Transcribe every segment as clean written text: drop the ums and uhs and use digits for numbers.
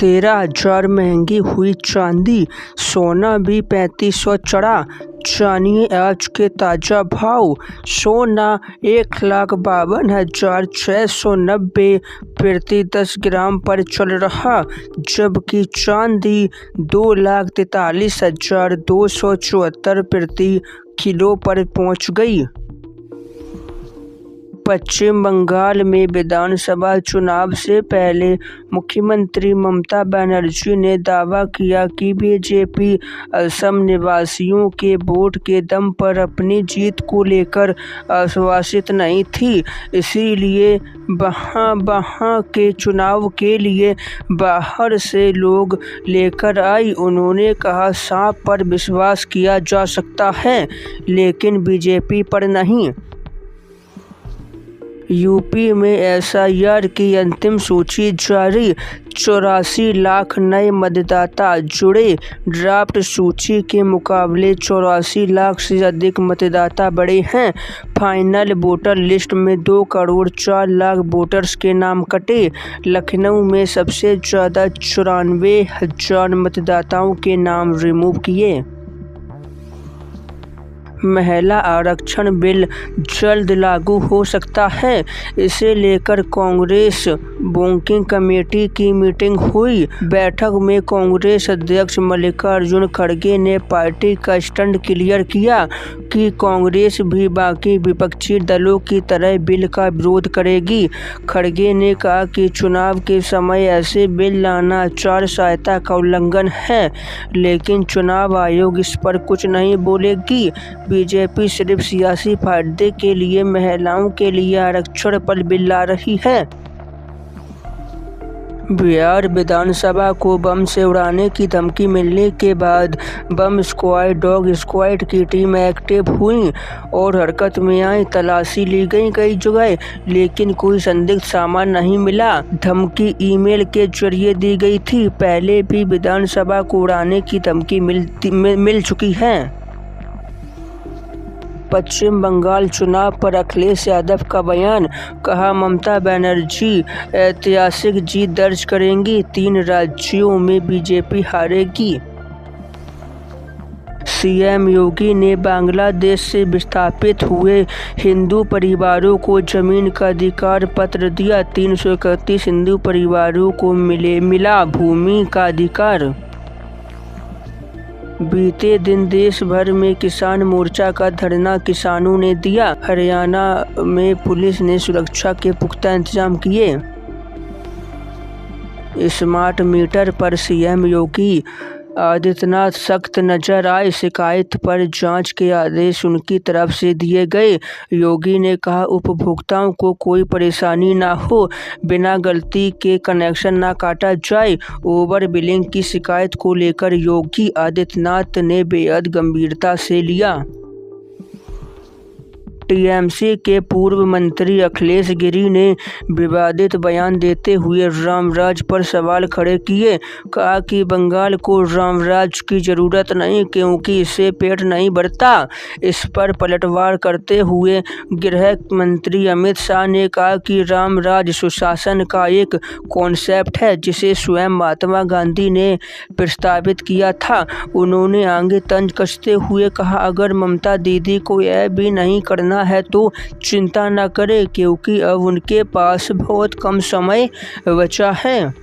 13,000 महंगी हुई चांदी, सोना भी 3500 चढ़ा। जानिए आज के ताज़ा भाव। सोना 1,52,690 प्रति 10 ग्राम पर चल रहा, जबकि चांदी 2,43,274 प्रति किलो पर पहुंच गई। पश्चिम बंगाल में विधानसभा चुनाव से पहले मुख्यमंत्री ममता बनर्जी ने दावा किया कि बीजेपी असम निवासियों के वोट के दम पर अपनी जीत को लेकर आश्वासित नहीं थी, इसीलिए वहां के चुनाव के लिए बाहर से लोग लेकर आई। उन्होंने कहा, सांप पर विश्वास किया जा सकता है लेकिन बीजेपी पर नहीं। यूपी में एसआईआर की अंतिम सूची जारी, 84 लाख नए मतदाता जुड़े। ड्राफ्ट सूची के मुकाबले 84 लाख से अधिक मतदाता बढ़े हैं। फाइनल वोटर लिस्ट में 2,04,00,000 वोटर्स के नाम कटे। लखनऊ में सबसे ज़्यादा 94,000 मतदाताओं के नाम रिमूव किए। महिला आरक्षण बिल जल्द लागू हो सकता है, इसे लेकर कांग्रेस वर्किंग कमेटी की मीटिंग हुई। बैठक में कांग्रेस अध्यक्ष मल्लिकार्जुन खड़गे ने पार्टी का स्टैंड क्लियर किया कि कांग्रेस भी बाकी विपक्षी दलों की तरह बिल का विरोध करेगी। खड़गे ने कहा कि चुनाव के समय ऐसे बिल लाना आचार संहिता का उल्लंघन है, लेकिन चुनाव आयोग इस पर कुछ नहीं बोलेगी। बीजेपी सिर्फ सियासी फायदे के लिए महिलाओं के लिए आरक्षण पर बिल ला रही है। बिहार विधानसभा को बम से उड़ाने की धमकी मिलने के बाद बम स्क्वाड, डॉग स्क्वाड की टीम एक्टिव हुई और हरकत में आई। तलाशी ली गई कई जगह, लेकिन कोई संदिग्ध सामान नहीं मिला। धमकी ईमेल के जरिए दी गई थी। पहले भी विधानसभा को उड़ाने की धमकी मिल चुकी है। पश्चिम बंगाल चुनाव पर अखिलेश यादव का बयान, कहा ममता बनर्जी ऐतिहासिक जीत दर्ज करेंगी, 3 राज्यों में बीजेपी हारेगी। सीएम योगी ने बांग्लादेश से विस्थापित हुए हिंदू परिवारों को जमीन का अधिकार पत्र दिया। 331 हिंदू परिवारों को मिला भूमि का अधिकार। बीते दिन देश भर में किसान मोर्चा का धरना किसानों ने दिया। हरियाणा में पुलिस ने सुरक्षा के पुख्ता इंतजाम किए। स्मार्ट मीटर पर सीएम योगी आदित्यनाथ सख्त नजर आए। शिकायत पर जांच के आदेश उनकी तरफ से दिए गए। योगी ने कहा, उपभोक्ताओं को कोई परेशानी ना हो, बिना गलती के कनेक्शन ना काटा जाए। ओवर बिलिंग की शिकायत को लेकर योगी आदित्यनाथ ने बेहद गंभीरता से लिया। टीएमसी के पूर्व मंत्री अखिलेश गिरी ने विवादित बयान देते हुए रामराज पर सवाल खड़े किए। कहा कि बंगाल को रामराज की जरूरत नहीं, क्योंकि इससे पेट नहीं भरता। इस पर पलटवार करते हुए गृह मंत्री अमित शाह ने कहा कि रामराज सुशासन का एक कॉन्सेप्ट है, जिसे स्वयं महात्मा गांधी ने प्रस्तावित किया था। उन्होंने आगे तंज कसते हुए कहा, अगर ममता दीदी को यह भी नहीं करना है तो चिंता न करे, क्योंकि अब उनके पास बहुत कम समय बचा है।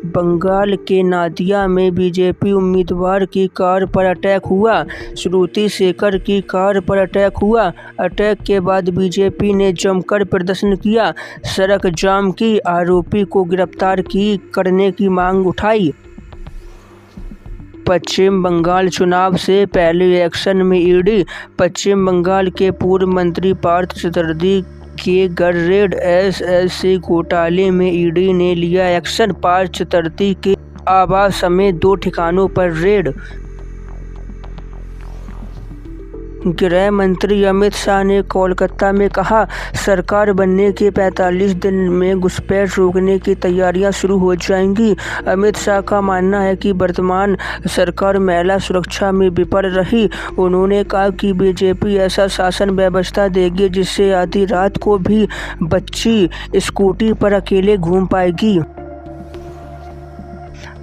बंगाल के नादिया में बीजेपी उम्मीदवार की कार पर अटैक हुआ। श्रुति शेखर की कार पर अटैक हुआ। अटैक के बाद बीजेपी ने जमकर प्रदर्शन किया, सड़क जाम की, आरोपी को गिरफ्तार करने की मांग उठाई। पश्चिम बंगाल चुनाव से पहले एक्शन में ईडी। पश्चिम बंगाल के पूर्व मंत्री पार्थ चटर्जी के घर रेड। एसएससी घोटाले में ईडी ने लिया एक्शन। पार्थ चटर्जी के आवास समेत 2 ठिकानों पर रेड। गृह मंत्री अमित शाह ने कोलकाता में कहा, सरकार बनने के 45 दिन में घुसपैठ रोकने की तैयारियां शुरू हो जाएंगी। अमित शाह का मानना है कि वर्तमान सरकार महिला सुरक्षा में विफल रही। उन्होंने कहा कि बीजेपी ऐसा शासन व्यवस्था देगी जिससे आधी रात को भी बच्ची स्कूटी पर अकेले घूम पाएगी।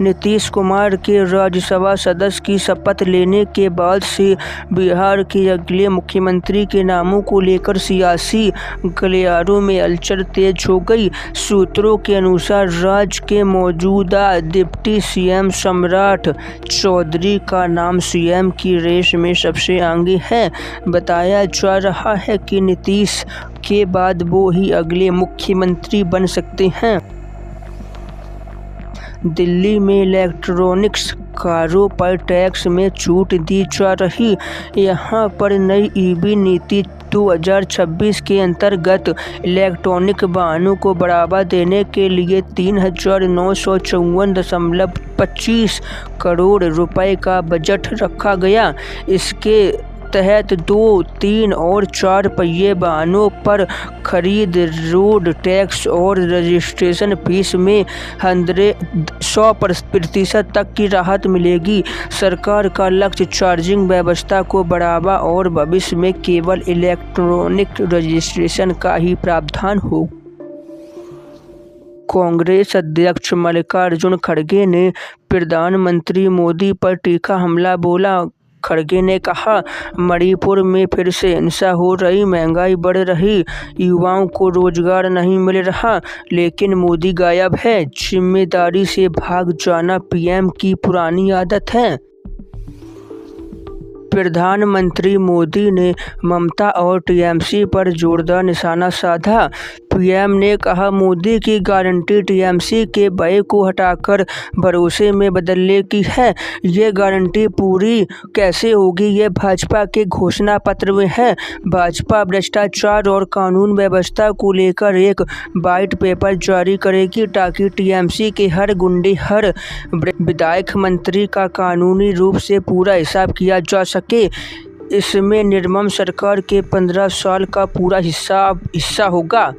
नीतीश कुमार के राज्यसभा सदस्य की शपथ लेने के बाद से बिहार के अगले मुख्यमंत्री के नामों को लेकर सियासी गलियारों में हलचल तेज हो गई। सूत्रों के अनुसार राज्य के मौजूदा डिप्टी सीएम सम्राट चौधरी का नाम सीएम की रेस में सबसे आगे है। बताया जा रहा है कि नीतीश के बाद वो ही अगले मुख्यमंत्री बन सकते हैं। दिल्ली में इलेक्ट्रॉनिक्स कारों पर टैक्स में छूट दी जा रही। यहाँ पर नई ईवी नीति 2026 के अंतर्गत इलेक्ट्रॉनिक वाहनों को बढ़ावा देने के लिए 3,954.25 करोड़ रुपए का बजट रखा गया। इसके तहत 2, 3 और 4 पहिए वाहनों पर खरीद, रोड टैक्स और रजिस्ट्रेशन फीस में 100% तक की राहत मिलेगी। सरकार का लक्ष्य चार्जिंग व्यवस्था को बढ़ावा और भविष्य में केवल इलेक्ट्रॉनिक रजिस्ट्रेशन का ही प्रावधान हो। कांग्रेस अध्यक्ष मल्लिकार्जुन खड़गे ने प्रधानमंत्री मोदी पर तीखा हमला बोला। खड़गे ने कहा, मणिपुर में फिर से हिंसा हो रही, महंगाई बढ़ रही, युवाओं को रोजगार नहीं मिल रहा, लेकिन मोदी गायब है। जिम्मेदारी से भाग जाना पीएम की पुरानी आदत है। प्रधानमंत्री मोदी ने ममता और टीएमसी पर जोरदार निशाना साधा। पीएम ने कहा, मोदी की गारंटी टीएमसी के भय को हटाकर भरोसे में बदलने की है। ये गारंटी पूरी कैसे होगी, ये भाजपा के घोषणा पत्र में है। भाजपा भ्रष्टाचार और कानून व्यवस्था को लेकर एक वाइट पेपर जारी करेगी ताकि टीएमसी के हर गुंडे, हर विधायक, मंत्री का कानूनी रूप से पूरा हिसाब किया जा सके। इसमें निर्मम सरकार के 15 साल का पूरा हिस्सा होगा।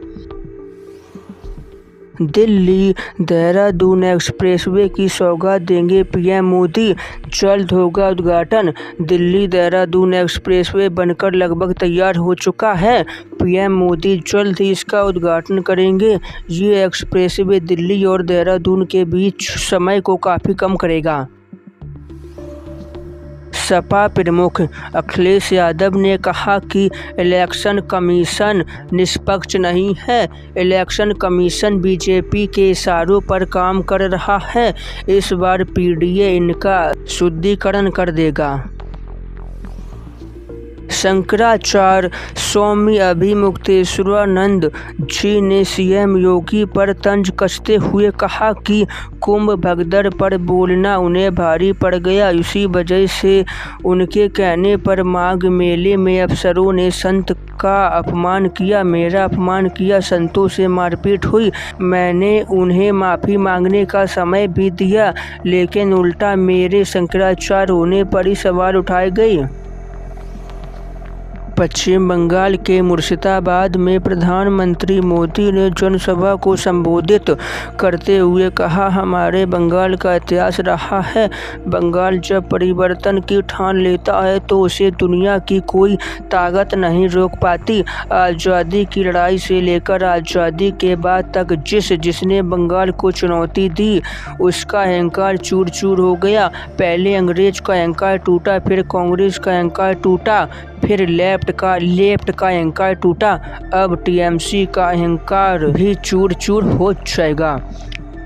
दिल्ली देहरादून एक्सप्रेसवे की सौगात देंगे पीएम मोदी, जल्द होगा उद्घाटन। दिल्ली देहरादून एक्सप्रेसवे बनकर लगभग तैयार हो चुका है। पीएम मोदी जल्द ही इसका उद्घाटन करेंगे। ये एक्सप्रेसवे दिल्ली और देहरादून के बीच समय को काफ़ी कम करेगा। सपा प्रमुख अखिलेश यादव ने कहा कि इलेक्शन कमीशन निष्पक्ष नहीं है। इलेक्शन कमीशन बीजेपी के इशारों पर काम कर रहा है। इस बार पीडीए इनका शुद्धिकरण कर देगा। शंकराचार्य स्वामी अभिमुक्तेश्वरानंद जी ने सीएम योगी पर तंज कसते हुए कहा कि कुंभ भगदड़ पर बोलना उन्हें भारी पड़ गया। इसी वजह से उनके कहने पर माघ मेले में अफसरों ने संत का अपमान किया। मेरा अपमान किया, संतों से मारपीट हुई। मैंने उन्हें माफ़ी मांगने का समय भी दिया, लेकिन उल्टा मेरे शंकराचार्य होने पर ही सवाल उठाए गए। पश्चिम बंगाल के मुर्शिदाबाद में प्रधानमंत्री मोदी ने जनसभा को संबोधित करते हुए कहा, हमारे बंगाल का इतिहास रहा है। बंगाल जब परिवर्तन की ठान लेता है तो उसे दुनिया की कोई ताकत नहीं रोक पाती। आज़ादी की लड़ाई से लेकर आज़ादी के बाद तक जिसने बंगाल को चुनौती दी, उसका अहंकार चूर चूर हो गया। पहले अंग्रेज का अहंकार टूटा, फिर कांग्रेस का अहंकार टूटा, फिर लेफ्ट का अहंकार टूटा। अब टीएमसी का अहंकार भी चूर चूर हो जाएगा।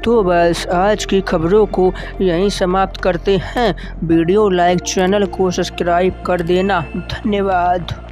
तो बस आज की खबरों को यहीं समाप्त करते हैं। वीडियो लाइक, चैनल को सब्सक्राइब कर देना। धन्यवाद।